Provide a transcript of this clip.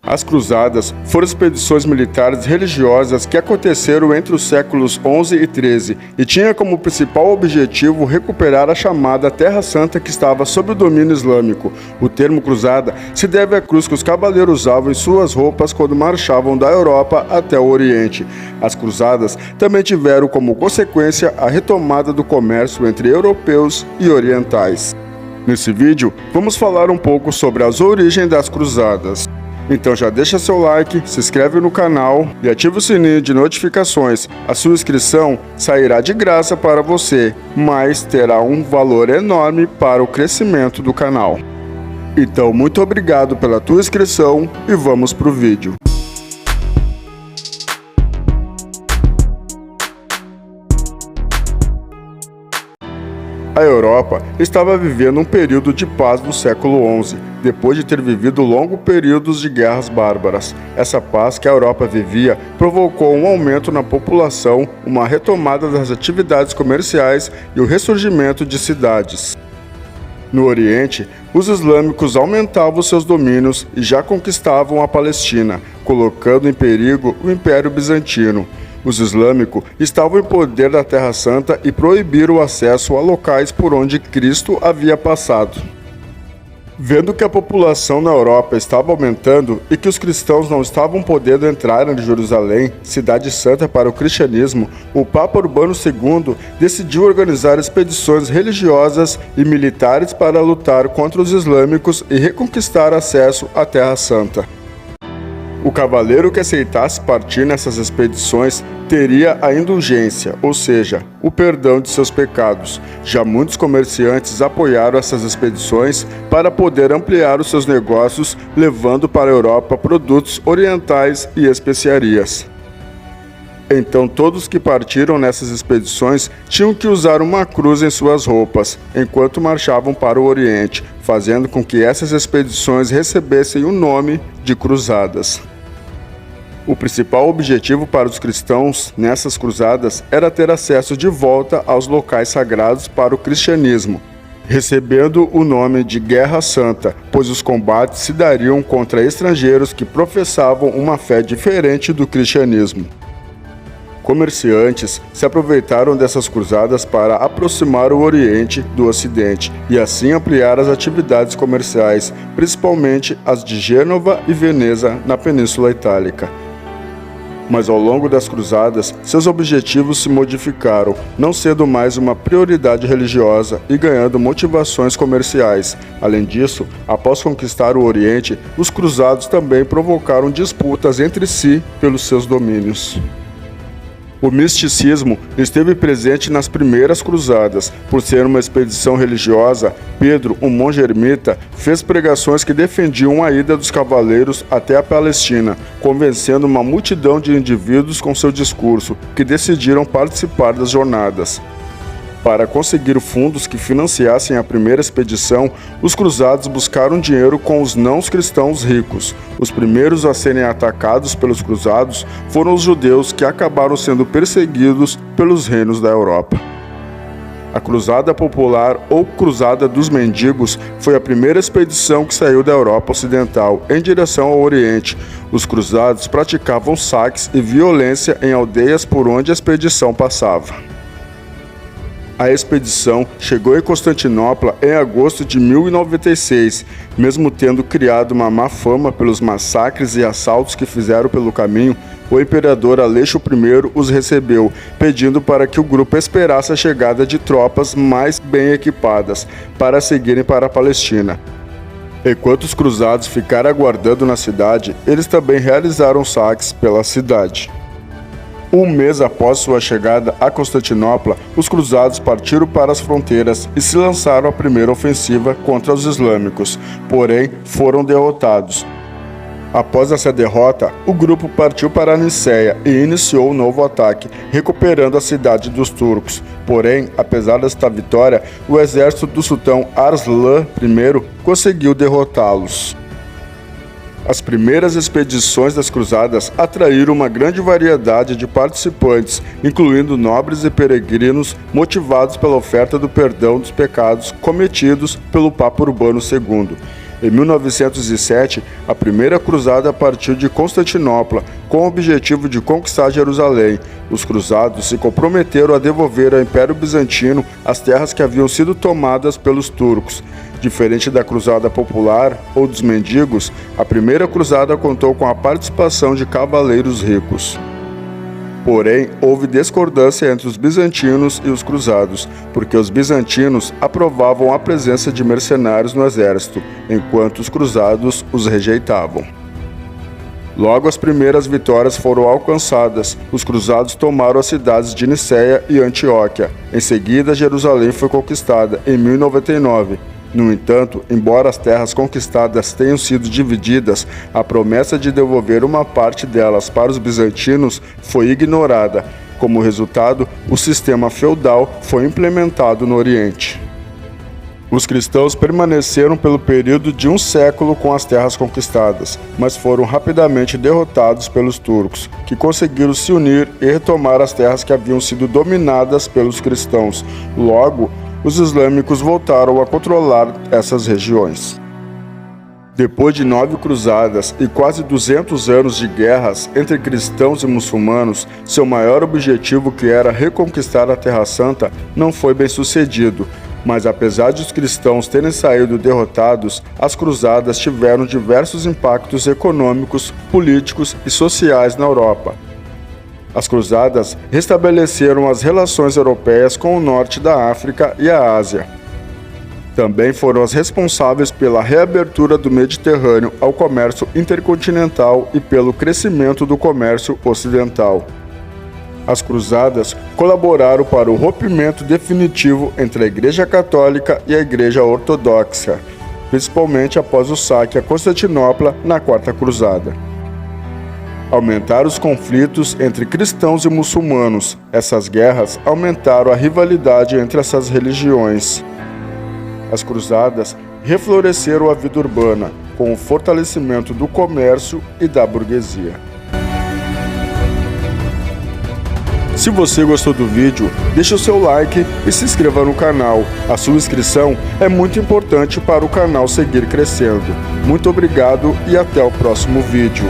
As cruzadas foram expedições militares religiosas que aconteceram entre os séculos 11 e 13 e tinha como principal objetivo recuperar a chamada Terra Santa que estava sob o domínio islâmico. O termo cruzada se deve à cruz que os cavaleiros usavam em suas roupas quando marchavam da Europa até o Oriente. As cruzadas também tiveram como consequência a retomada do comércio entre europeus e orientais. Nesse vídeo, vamos falar um pouco sobre as origens das cruzadas. Então já deixa seu like, se inscreve no canal e ativa o sininho de notificações. A sua inscrição sairá de graça para você, mas terá um valor enorme para o crescimento do canal. Então muito obrigado pela tua inscrição e vamos pro vídeo. A Europa estava vivendo um período de paz no século XI, depois de ter vivido longos períodos de guerras bárbaras. Essa paz que a Europa vivia provocou um aumento na população, uma retomada das atividades comerciais e o ressurgimento de cidades. No Oriente, os islâmicos aumentavam seus domínios e já conquistavam a Palestina, colocando em perigo o Império Bizantino. Os islâmicos estavam em poder da Terra Santa e proibiram o acesso a locais por onde Cristo havia passado. Vendo que a população na Europa estava aumentando e que os cristãos não estavam podendo entrar em Jerusalém, cidade santa para o cristianismo, o Papa Urbano II decidiu organizar expedições religiosas e militares para lutar contra os islâmicos e reconquistar acesso à Terra Santa. O cavaleiro que aceitasse partir nessas expedições teria a indulgência, ou seja, o perdão de seus pecados. Já muitos comerciantes apoiaram essas expedições para poder ampliar os seus negócios, levando para a Europa produtos orientais e especiarias. Então todos que partiram nessas expedições tinham que usar uma cruz em suas roupas, enquanto marchavam para o Oriente, fazendo com que essas expedições recebessem o nome de cruzadas. O principal objetivo para os cristãos nessas cruzadas era ter acesso de volta aos locais sagrados para o cristianismo, recebendo o nome de Guerra Santa, pois os combates se dariam contra estrangeiros que professavam uma fé diferente do cristianismo. Comerciantes se aproveitaram dessas cruzadas para aproximar o Oriente do Ocidente e assim ampliar as atividades comerciais, principalmente as de Gênova e Veneza na Península Itálica. Mas ao longo das cruzadas, seus objetivos se modificaram, não sendo mais uma prioridade religiosa e ganhando motivações comerciais. Além disso, após conquistar o Oriente, os cruzados também provocaram disputas entre si pelos seus domínios. O misticismo esteve presente nas primeiras cruzadas. Por ser uma expedição religiosa, Pedro, um monge ermita, fez pregações que defendiam a ida dos cavaleiros até a Palestina, convencendo uma multidão de indivíduos com seu discurso, que decidiram participar das jornadas. Para conseguir fundos que financiassem a primeira expedição, os cruzados buscaram dinheiro com os não-cristãos ricos. Os primeiros a serem atacados pelos cruzados foram os judeus, que acabaram sendo perseguidos pelos reinos da Europa. A Cruzada Popular ou Cruzada dos Mendigos foi a primeira expedição que saiu da Europa Ocidental em direção ao Oriente. Os cruzados praticavam saques e violência em aldeias por onde a expedição passava. A expedição chegou em Constantinopla em agosto de 1096, mesmo tendo criado uma má fama pelos massacres e assaltos que fizeram pelo caminho. O imperador Aleixo I os recebeu, pedindo para que o grupo esperasse a chegada de tropas mais bem equipadas para seguirem para a Palestina. Enquanto os cruzados ficaram aguardando na cidade, eles também realizaram saques pela cidade. Um mês após sua chegada a Constantinopla, os cruzados partiram para as fronteiras e se lançaram à primeira ofensiva contra os islâmicos, porém foram derrotados. Após essa derrota, o grupo partiu para Nicéia e iniciou um novo ataque, recuperando a cidade dos turcos. Porém, apesar desta vitória, o exército do sultão Arslan I conseguiu derrotá-los. As primeiras expedições das cruzadas atraíram uma grande variedade de participantes, incluindo nobres e peregrinos motivados pela oferta do perdão dos pecados cometidos pelo Papa Urbano II. Em 1907, a primeira cruzada partiu de Constantinopla, com o objetivo de conquistar Jerusalém. Os cruzados se comprometeram a devolver ao Império Bizantino as terras que haviam sido tomadas pelos turcos. Diferente da cruzada popular ou dos mendigos, a primeira cruzada contou com a participação de cavaleiros ricos. Porém, houve discordância entre os bizantinos e os cruzados, porque os bizantinos aprovavam a presença de mercenários no exército, enquanto os cruzados os rejeitavam. Logo, as primeiras vitórias foram alcançadas. Os cruzados tomaram as cidades de Nicéia e Antioquia. Em seguida, Jerusalém foi conquistada em 1099. No entanto, embora as terras conquistadas tenham sido divididas, a promessa de devolver uma parte delas para os bizantinos foi ignorada. Como resultado, o sistema feudal foi implementado no Oriente. Os cristãos permaneceram pelo período de um século com as terras conquistadas, mas foram rapidamente derrotados pelos turcos, que conseguiram se unir e retomar as terras que haviam sido dominadas pelos cristãos. Logo, os islâmicos voltaram a controlar essas regiões. Depois de 9 cruzadas e quase 200 anos de guerras entre cristãos e muçulmanos, seu maior objetivo, que era reconquistar a Terra Santa, não foi bem sucedido. Mas apesar de os cristãos terem saído derrotados, as cruzadas tiveram diversos impactos econômicos, políticos e sociais na Europa. As cruzadas restabeleceram as relações europeias com o norte da África e a Ásia. Também foram as responsáveis pela reabertura do Mediterrâneo ao comércio intercontinental e pelo crescimento do comércio ocidental. As cruzadas colaboraram para o rompimento definitivo entre a Igreja Católica e a Igreja Ortodoxa, principalmente após o saque a Constantinopla na Quarta Cruzada. Aumentaram os conflitos entre cristãos e muçulmanos. Essas guerras aumentaram a rivalidade entre essas religiões. As cruzadas refloresceram a vida urbana, com o fortalecimento do comércio e da burguesia. Se você gostou do vídeo, deixe o seu like e se inscreva no canal. A sua inscrição é muito importante para o canal seguir crescendo. Muito obrigado e até o próximo vídeo.